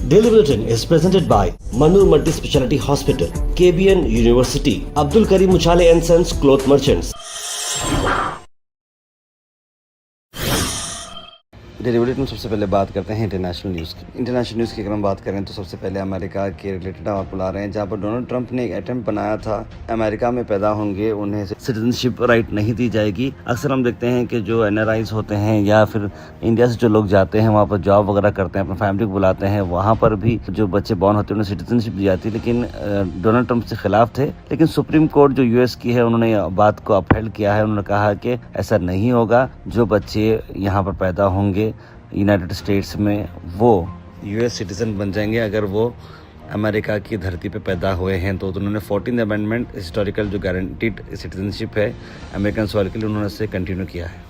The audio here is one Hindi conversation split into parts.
Daily Bulletin is presented by Manur Multi Speciality Hospital, KBN University, Abdul Karim Uchale and Sons Cloth Merchants. Daily bulletin में सबसे पहले बात करते हैं इंटरनेशनल न्यूज़ की। इंटरनेशनल न्यूज़ की अगर हम बात करें तो सबसे पहले अमेरिका के रिलेटेड आप बुला रहे हैं, जहां पर डोनाल्ड ट्रंप ने एक अटेम्प्ट बनाया था अमेरिका में पैदा होंगे उन्हें सिटीजनशिप राइट नहीं दी जाएगी। अक्सर हम देखते हैं कि जो एनआरआईज होते हैं या फिर इंडिया से जो लोग जाते हैं वहाँ पर जॉब वगैरह करते हैं, अपनी फैमिली को बुलाते हैं, वहाँ पर भी जो बच्चे बॉर्न होते हैं उन्हें सिटीजनशिप दी जाती है, लेकिन डोनाल्ड ट्रंप से खिलाफ थे। लेकिन सुप्रीम कोर्ट जो यूएस की है उन्होंने बात को अपहेल्ड किया है। उन्होंने कहा कि ऐसा नहीं होगा, जो बच्चे यहाँ पर पैदा होंगे यूनाइटेड स्टेट्स में वो यूएस सिटीज़न बन जाएंगे अगर वो अमेरिका की धरती पे पैदा हुए हैं। तो उन्होंने 14th अमेंडमेंट हिस्टोरिकल जो गारंटीड सिटीजनशिप है अमेरिकन सॉइल के लिए, उन्होंने इसे कंटिन्यू किया है।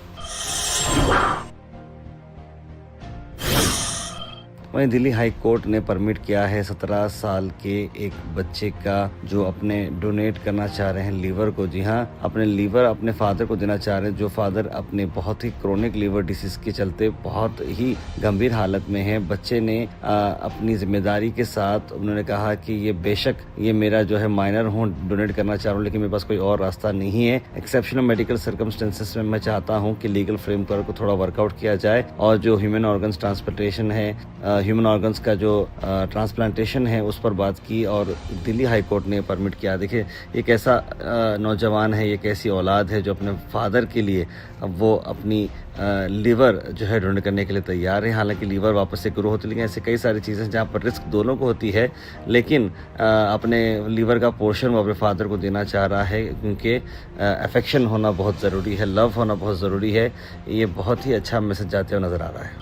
वहीं दिल्ली हाई कोर्ट ने परमिट किया है 17 साल के एक बच्चे का जो अपने डोनेट करना चाह रहे हैं लीवर को। जी हाँ, अपने लीवर अपने फादर को देना चाह रहे हैं, जो फादर अपने बहुत ही क्रोनिक लीवर डिसीज के चलते बहुत ही गंभीर हालत में है। बच्चे ने अपनी जिम्मेदारी के साथ उन्होंने कहा कि ये बेशक ये मेरा जो है माइनर हूँ, डोनेट करना चाह रहा हूँ, लेकिन मेरे पास कोई और रास्ता नहीं है। एक्सेप्शनल मेडिकल सर्कमस्टेंसेस में मैं चाहता हूँ कि लीगल फ्रेमवर्क को थोड़ा वर्कआउट किया जाए और जो ह्यूमन ऑर्गन्स ट्रांसप्लांटेशन है, ह्यूमन ऑर्गन्स का जो ट्रांसप्लांटेशन है उस पर बात की और दिल्ली हाई कोर्ट ने परमिट किया। देखिए, एक ऐसा नौजवान है, एक ऐसी औलाद है जो अपने फादर के लिए अब वो अपनी लीवर जो है डोनेट करने के लिए तैयार है। हालांकि लीवर वापस से ग्रो होती है, लेकिन ऐसे कई सारी चीज़ें जहाँ पर रिस्क दोनों को होती है, लेकिन अपने लीवर का पोर्शन वो अपने फादर को देना चाह रहा है, क्योंकि अफेक्शन होना बहुत ज़रूरी है, लव होना बहुत ज़रूरी है। ये बहुत ही अच्छा मैसेज जाते हुए नज़र आ रहा है।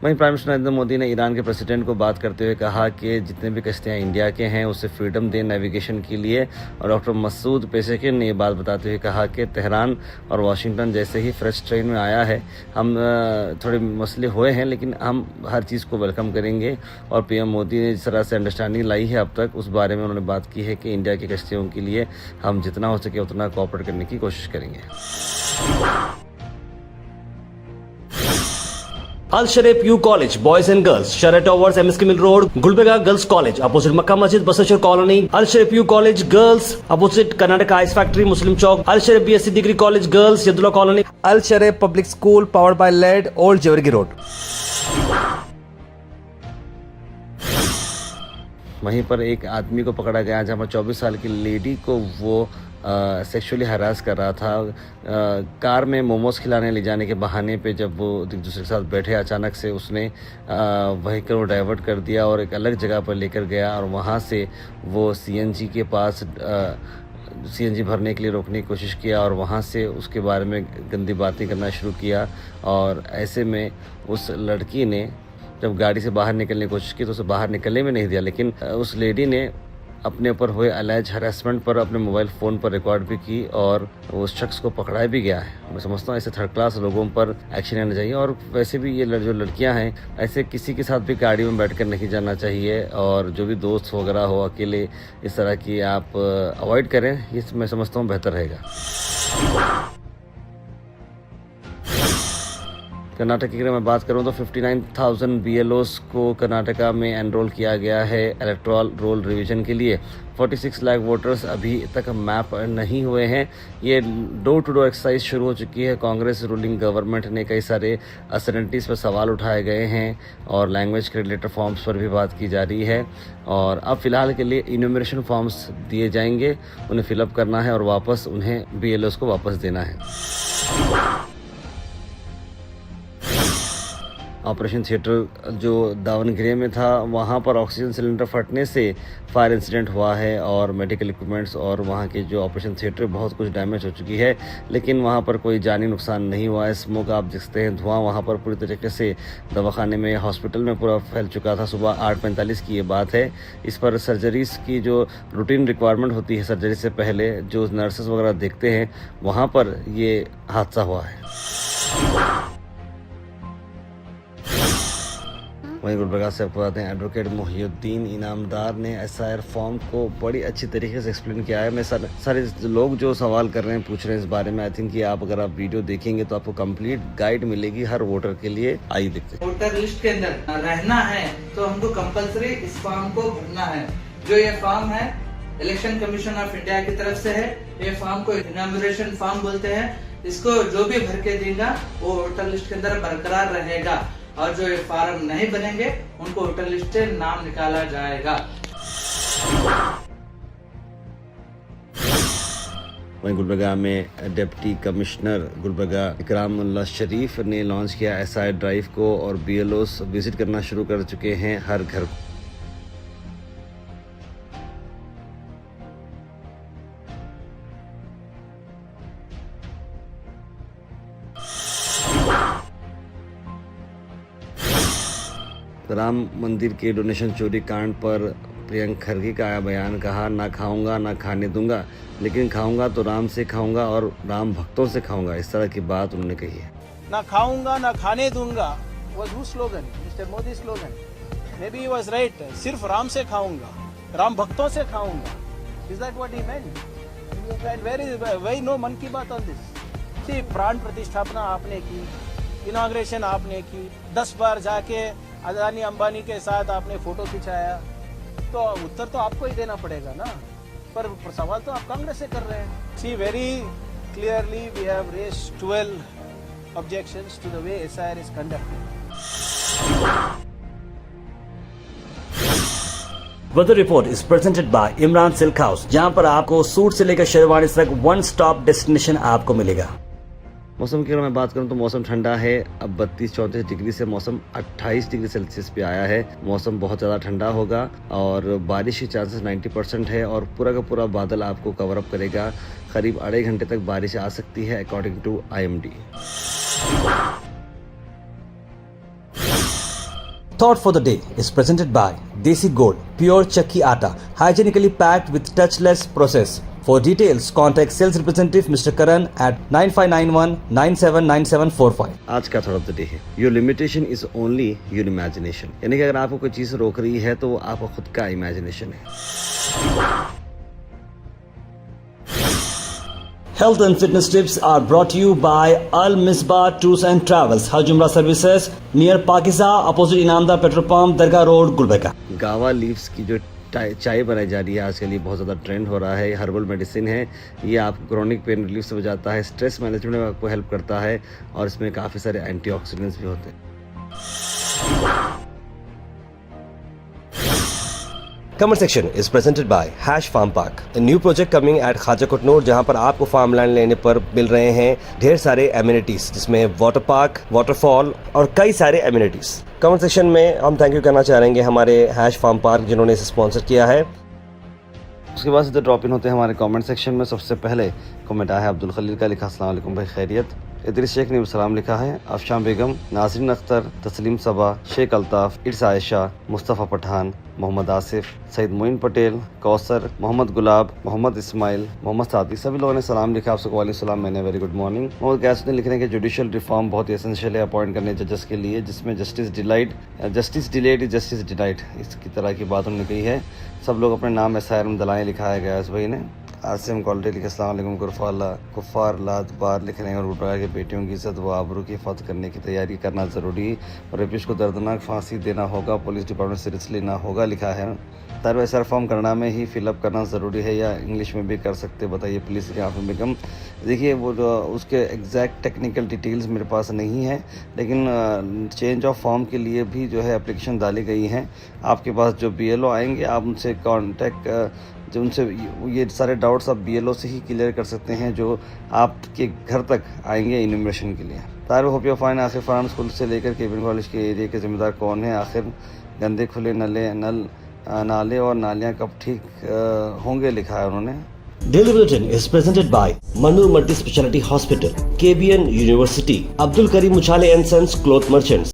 वहीं प्राइम मिनिस्टर नरेंद्र मोदी ने ईरान के प्रेसिडेंट को बात करते हुए कहा कि जितने भी कश्तियाँ इंडिया के हैं उसे फ्रीडम दें नेविगेशन के लिए। और डॉक्टर मसूद पेशेकिन ने ये बात बताते हुए कहा कि तेहरान और वाशिंगटन जैसे ही फ्रेश ट्रेन में आया है, हम थोड़े मसले हुए हैं लेकिन हम हर चीज़ को वेलकम करेंगे। और पीएम मोदी ने जिस तरह से अंडरस्टैंडिंग लाई है अब तक, उस बारे में उन्होंने बात की है कि इंडिया की कश्तियों के लिए हम जितना हो सके उतना कोऑपरेट करने की कोशिश करेंगे। Al Sharif U College, Boys and Girls, Sharia Towers, MSK Mill Road, Gulbega Girls College, opposite Makkah Masjid, Basashar Colony. Al Sharif U College Girls, opposite Karnataka Ice Factory, Muslim Chowk. Al Sharif BSc Degree College Girls, Yadullah Colony. Al Sharif Public School, powered by LED, Old Jawargi Road. वहीं पर एक आदमी को पकड़ा गया जहाँ पर 24 साल की लेडी को वो सेक्सुअली हरास कर रहा था। कार में मोमोज खिलाने ले जाने के बहाने पे जब वो एक दूसरे के साथ बैठे, अचानक से उसने व्हीकल को डाइवर्ट कर दिया और एक अलग जगह पर लेकर गया और वहाँ से वो सीएनजी के पास सीएनजी भरने के लिए रोकने की कोशिश किया और वहाँ से उसके बारे में गंदी बातें करना शुरू किया। और ऐसे में उस लड़की ने जब गाड़ी से बाहर निकलने की कोशिश की तो उसे बाहर निकलने में नहीं दिया, लेकिन उस लेडी ने अपने ऊपर हुए अलेज हरासमेंट पर अपने मोबाइल फ़ोन पर रिकॉर्ड भी की और उस शख्स को पकड़ा भी गया है। मैं समझता हूँ ऐसे थर्ड क्लास लोगों पर एक्शन लेना चाहिए। और वैसे भी ये जो लड़कियां हैं, ऐसे किसी के साथ भी गाड़ी में बैठकर नहीं जाना चाहिए और जो भी दोस्त वगैरह हो अकेले इस तरह की आप अवॉइड करें, ये मैं समझता हूँ बेहतर रहेगा। कर्नाटक की अगर मैं बात करूं तो 59,000 BLOs को कर्नाटका में एनरोल किया गया है इलेक्टोरल रोल रिवीजन के लिए। 46 लाख वोटर्स अभी तक मैप नहीं हुए हैं। ये डोर टू डोर एक्सरसाइज शुरू हो चुकी है। कांग्रेस रूलिंग गवर्नमेंट ने कई सारे असर्टेनिटीज़ पर सवाल उठाए गए हैं और लैंग्वेज के रिलेटेड फॉर्म्स पर भी बात की जा रही है। और अब फ़िलहाल के लिए इन्यूमरेशन फॉर्म्स दिए जाएंगे, उन्हें फिलअप करना है और वापस उन्हें BLOs को वापस देना है। ऑपरेशन थिएटर जो दावनगिरी में था, वहाँ पर ऑक्सीजन सिलेंडर फटने से फायर इंसिडेंट हुआ है और मेडिकल इक्विपमेंट्स और वहाँ के जो ऑपरेशन थिएटर बहुत कुछ डैमेज हो चुकी है, लेकिन वहाँ पर कोई जानी नुकसान नहीं हुआ है। स्मोक आप देखते हैं, धुआं वहाँ पर पूरी तरीके से दवाखाने में, हॉस्पिटल में पूरा फैल चुका था। सुबह 8:45 की ये बात है। इस पर सर्जरीज की जो रूटीन रिक्वायरमेंट होती है सर्जरी से पहले, जो नर्सेस वगैरह देखते हैं, वहाँ पर ये हादसा हुआ है। वहीं गुलबर्गा से आपको बताते हैं एडवोकेट मोहिउद्दीन इनामदार ने एसआईआर फॉर्म को बड़ी अच्छी तरीके से एक्सप्लेन किया है। मैं सारे लोग जो सवाल कर रहे हैं, पूछ रहे हैं इस बारे में, आई थिंक कि आप अगर आप वीडियो देखेंगे तो आपको कंप्लीट गाइड मिलेगी हर वोटर के लिए। आइए देखते हैं। वोटर लिस्ट के अंदर रहना है तो हमको कंपलसरी इस फॉर्म को भरना है। जो ये फॉर्म है इलेक्शन कमीशन ऑफ इंडिया की तरफ से है। ये फॉर्म को इनामरेशन फॉर्म बोलते हैं। इसको जो भी भर के देगा वो वोटर लिस्ट के अंदर बरकरार रहेगा और जो ये फॉर्म नहीं बनेंगे उनको वोटर लिस्ट से नाम निकाला जाएगा। वहीं गुलबर्गा में डिप्टी कमिश्नर गुलबर्गा इकरामुल्लाह शरीफ ने लॉन्च किया एसआईआर ड्राइव को और बीएलओस विजिट करना शुरू कर चुके हैं हर घर को। राम मंदिर के डोनेशन चोरी कांड पर प्रियंक खरगे का आया बयान। कहा, ना खाऊंगा ना खाने दूंगा, लेकिन खाऊंगा तो राम से खाऊंगा और राम भक्तों से खाऊंगा। इस तरह की बात उन्होंने कही है। ना खाऊंगा ना खाने दूंगा was whose slogan? Mr. Modi's slogan. Maybe he was right. सिर्फ राम से खाऊंगा, राम भक्तों से खाऊंगा. Is that what he meant? And where no मन की बात on this? See, प्राण प्रतिष्ठापना आपने की, इनॉग्रेशन आपने की, 10 बार जाके अदानी अंबानी के साथ आपने फोटो खिंचाया, तो उत्तर तो आपको ही देना पड़ेगा ना। पर सवाल तो आप कांग्रेस से कर रहे हैं। See very clearly we have raised 12 objections to the way SIR is conducted. Weather report is presented by Imran silk house, जहां पर आपको सूट से लेकर शेरवानी तक वन स्टॉप डेस्टिनेशन आपको मिलेगा। मौसम की अगर मैं बात करूं तो मौसम ठंडा है। अब 32-34 डिग्री से मौसम 28 डिग्री सेल्सियस पे आया है। मौसम बहुत ज़्यादा ठंडा होगा और बारिश के चांसेस 90% है और पूरा का पूरा बादल आपको कवर अप करेगा। करीब आधे घंटे तक बारिश आ सकती है according to IMD। Thought for the day is presented by Desi Gold, pure chakki atta, hygienically packed with touchless process. For details, contact sales representative Mr. Karan at 9591979745. आज का थॉट ऑफ द डे है, your limitation is only your imagination. यानी कि अगर आपको कोई चीज़ रोक रही है तो वो आपका खुद का इमेजिनेशन है। Health and fitness tips are brought to you by Al Misbah Tours and Travels, Hajj Umrah Services, near Pakiza, opposite Inamdar Petrol Pump, Dargah Road, Gulbarga. गावा लीव्स की जो चाय बनाई जा रही है आजकल, ये बहुत ज़्यादा ट्रेंड हो रहा है। हर्बल मेडिसिन है, ये आपको क्रोनिक पेन रिलीफ से बचाता है, स्ट्रेस मैनेजमेंट में आपको हेल्प करता है और इसमें काफ़ी सारे एंटीऑक्सीडेंट्स भी होते हैं। Comment section is presented by Hash Farm Park, a new project coming at Khaja Kotnoor, जहां पर आपको फार्म लैंड लेने पर मिल रहे हैं ढेर सारे एमिनिटीज, जिसमें वाटर पार्क, वाटरफॉल और कई सारे एमिनिटीज। कमेंट सेक्शन में हम थैंक यू करना चाहेंगे हमारे हैश फार्म पार्क जिन्होंने इसे स्पॉन्सर किया है। उसके बाद सीधे ड्रॉप इन होते हैं हमारे कमेंट सेक्शन में। सबसे पहले कमेंट आया है अब्दुल खलील का, लिखा अस्सलाम वालेकुम भाई, खैरियत। इदरीस शेख ने सलाम लिखा है, अफशान बेगम, नाजरीन अख्तर, तस्लीम सबा, शेख अल्ताफ़, इर्स आयशा, मुस्तफ़ा पठान, मोहम्मद आसिफ, सईद मोइन पटेल, कौसर, मोहम्मद गुलाब, मोहम्मद इस्माइल, मोहम्मद सादी, सभी लोगों ने सलाम लिखा। आप सबको वालेकुम सलाम, मैंने वेरी गुड मॉर्निंग। मोहम्मद गैस ने लिख रहे हैं कि जुडिशल रिफॉर्म बहुत ही एसेंशियल है अपॉइंट करने जजेस के लिए, जिसमें justice delayed is justice denied, इसकी तरह की बात उन्होंने कही है। सब लोग अपने नाम SIR में दलाएँ लिखा है गैस भाई ने। आसिम क्वालिटी लिखे अस्सलाम वालेकुम, कुफ़ार लात बार लिख रहे हैं और गुलबर्गा के बेटियों की इज्जत व आबरू की हिफाजत करने की तैयारी करना ज़रूरी और रेपिस्ट को दर्दनाक फांसी देना होगा, पुलिस डिपार्टमेंट सीरियसली लेना होगा, लिखा है। तार SIR फॉर्म करना में ही फिलअप करना ज़रूरी है या इंग्लिश में भी कर सकते, बताइए प्लीज़। यहाँ पर बेगम देखिए, वो जो उसके एग्जैक्ट टेक्निकल डिटेल्स मेरे पास नहीं है, लेकिन चेंज ऑफ फॉर्म के लिए भी जो है एप्लीकेशन डाली गई हैं। आपके पास जो BLO आएंगे, आप उनसे कॉन्टेक्ट, जो उनसे ये सारे डाउट्स आप BLO से ही क्लियर कर सकते हैं, जो आपके घर तक आएंगे इन्यूमरेशन के लिए। तार hope you fine. Asif Farhan school से लेकर केबिन कॉलेज के एरिया के ज़िम्मेदार कौन है? आखिर गंदे खुले नाले और नालियाँ कब ठीक होंगे, लिखा है उन्होंने। Daily Bulletin is presented by Manur Multi Speciality Hospital, KBN University, Abdul Karim Muchale and Sons Cloth Merchants.